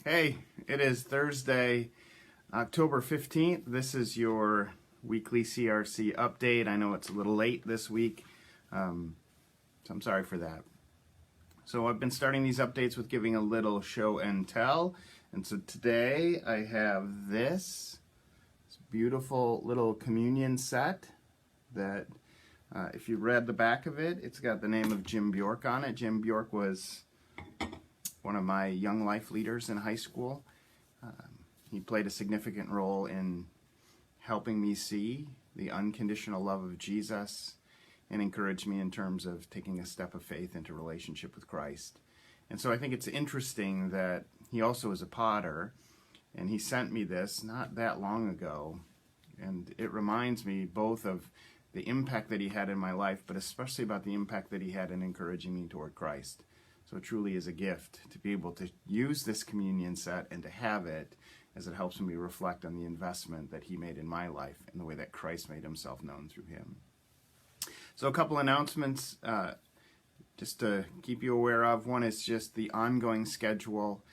Hey, it is Thursday, October 15th. This is your weekly CRC update. I know it's a little late this week, so I'm sorry for that. So I've been starting these updates with giving a little show and tell. And so today I have this beautiful little communion set that if you read the back of it, it's got the name of Jim Bjork on it. Jim Bjork was one of my young life leaders in high school. He played a significant role in helping me see the unconditional love of Jesus and encouraged me in terms of taking a step of faith into relationship with Christ. And so I think it's interesting that he also is a potter, and he sent me this not that long ago. And it reminds me both of the impact that he had in my life, but especially about the impact that he had in encouraging me toward Christ. So it truly is a gift to be able to use this communion set and to have it, as it helps me reflect on the investment that he made in my life and the way that Christ made himself known through him. So a couple announcements just to keep you aware of. One is just the ongoing schedule.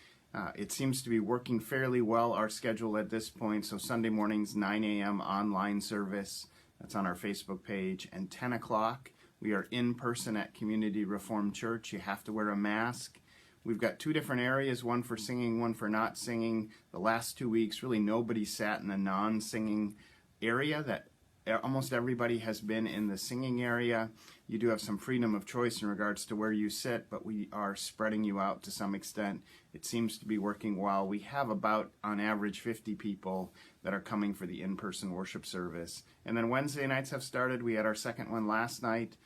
It seems to be working fairly well, our schedule at this point. So Sunday mornings, 9 a.m. online service. That's on our Facebook page. And 10 o'clock. We are in person at Community Reformed Church. You have to wear a mask. We've got two different areas, one for singing, one for not singing. The last 2 weeks, really nobody sat in the non-singing area. That almost everybody has been in the singing area. You do have some freedom of choice in regards to where you sit, but we are spreading you out to some extent. It seems to be working well. We have about, on average, 50 people that are coming for the in-person worship service. And then Wednesday nights have started. We had our second one last night.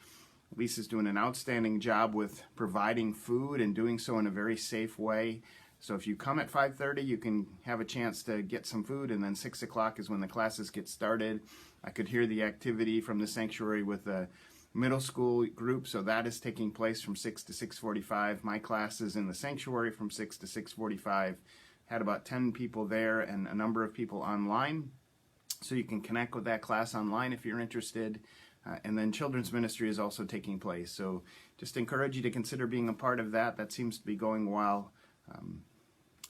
Lisa's doing an outstanding job with providing food and doing so in a very safe way. So if you come at 5:30, you can have a chance to get some food, and then 6 o'clock is when the classes get started. I could hear the activity from the sanctuary with the middle school group, so that is taking place from 6 to 6:45. My class is in the sanctuary from 6 to 6:45. Had about 10 people there and a number of people online, so you can connect with that class online if you're interested. And then children's ministry is also taking place, so just encourage you to consider being a part of that. That seems to be going well.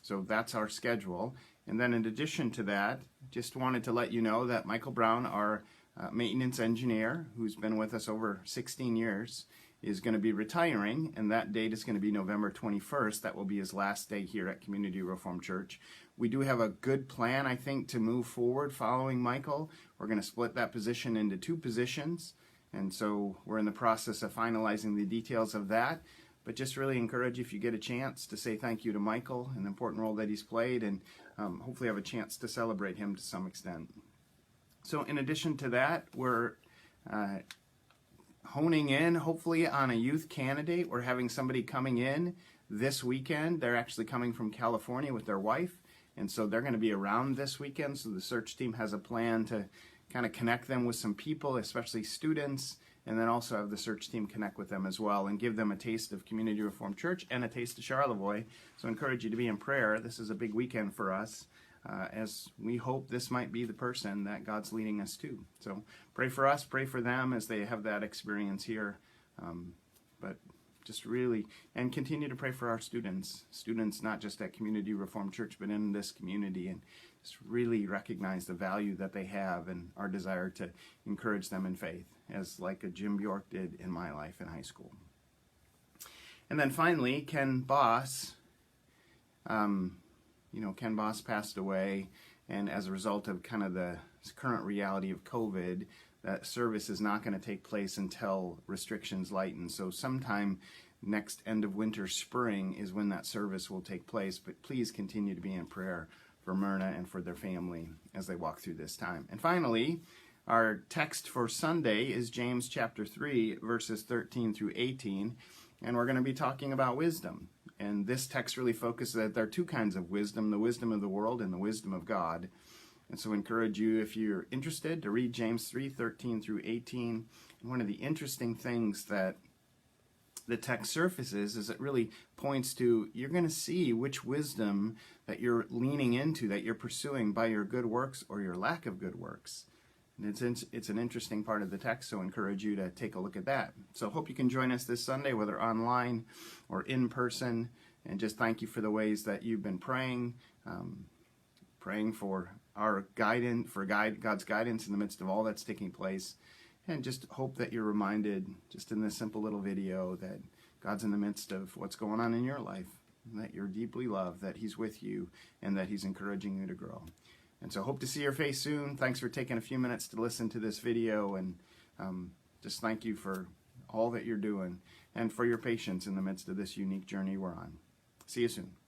So that's our schedule. And then in addition to that, just wanted to let you know that Michael Brown, our maintenance engineer, who's been with us over 16 years, is going to be retiring, and that date is going to be November 21st. That will be his last day here at Community Reformed Church. We do have a good plan, I think, to move forward following Michael. We're going to split that position into 2 positions, and so we're in the process of finalizing the details of that. But just really encourage you, if you get a chance, to say thank you to Michael and the important role that he's played, and hopefully have a chance to celebrate him to some extent. So in addition to that, we're honing in, hopefully, on a youth candidate. We're having somebody coming in this weekend. They're actually coming from California with their wife, and so they're going to be around this weekend. So the search team has a plan to kind of connect them with some people, especially students, and then also have the search team connect with them as well and give them a taste of Community Reformed Church and a taste of Charlevoix. So I encourage you to be in prayer. This is a big weekend for us, as we hope this might be the person that God's leading us to. So pray for us, pray for them as they have that experience here. But just really, and continue to pray for our students not just at Community Reformed Church, but in this community, and just really recognize the value that they have and our desire to encourage them in faith, as like a Jim Bjork did in my life in high school. And then finally, Ken Boss. Ken Boss passed away, and as a result of kind of the current reality of COVID, that service is not going to take place until restrictions lighten. So sometime next end of winter, spring is when that service will take place. But please continue to be in prayer for Myrna and for their family as they walk through this time. And finally, our text for Sunday is James chapter 3, verses 13 through 18, and we're going to be talking about wisdom. And this text really focuses that there are 2 kinds of wisdom, the wisdom of the world and the wisdom of God. And so I encourage you, if you're interested, to read James 3, 13 through 18. And one of the interesting things that the text surfaces is it really points to, you're going to see which wisdom that you're leaning into, that you're pursuing by your good works or your lack of good works. And it's an interesting part of the text, so I encourage you to take a look at that. So hope you can join us this Sunday, whether online or in person, and just thank you for the ways that you've been praying, praying for our guidance, for God's guidance in the midst of all that's taking place. And just hope that you're reminded, just in this simple little video, that God's in the midst of what's going on in your life, and that you're deeply loved, that He's with you, and that He's encouraging you to grow. And so hope to see your face soon. Thanks for taking a few minutes to listen to this video, and just thank you for all that you're doing and for your patience in the midst of this unique journey we're on. See you soon.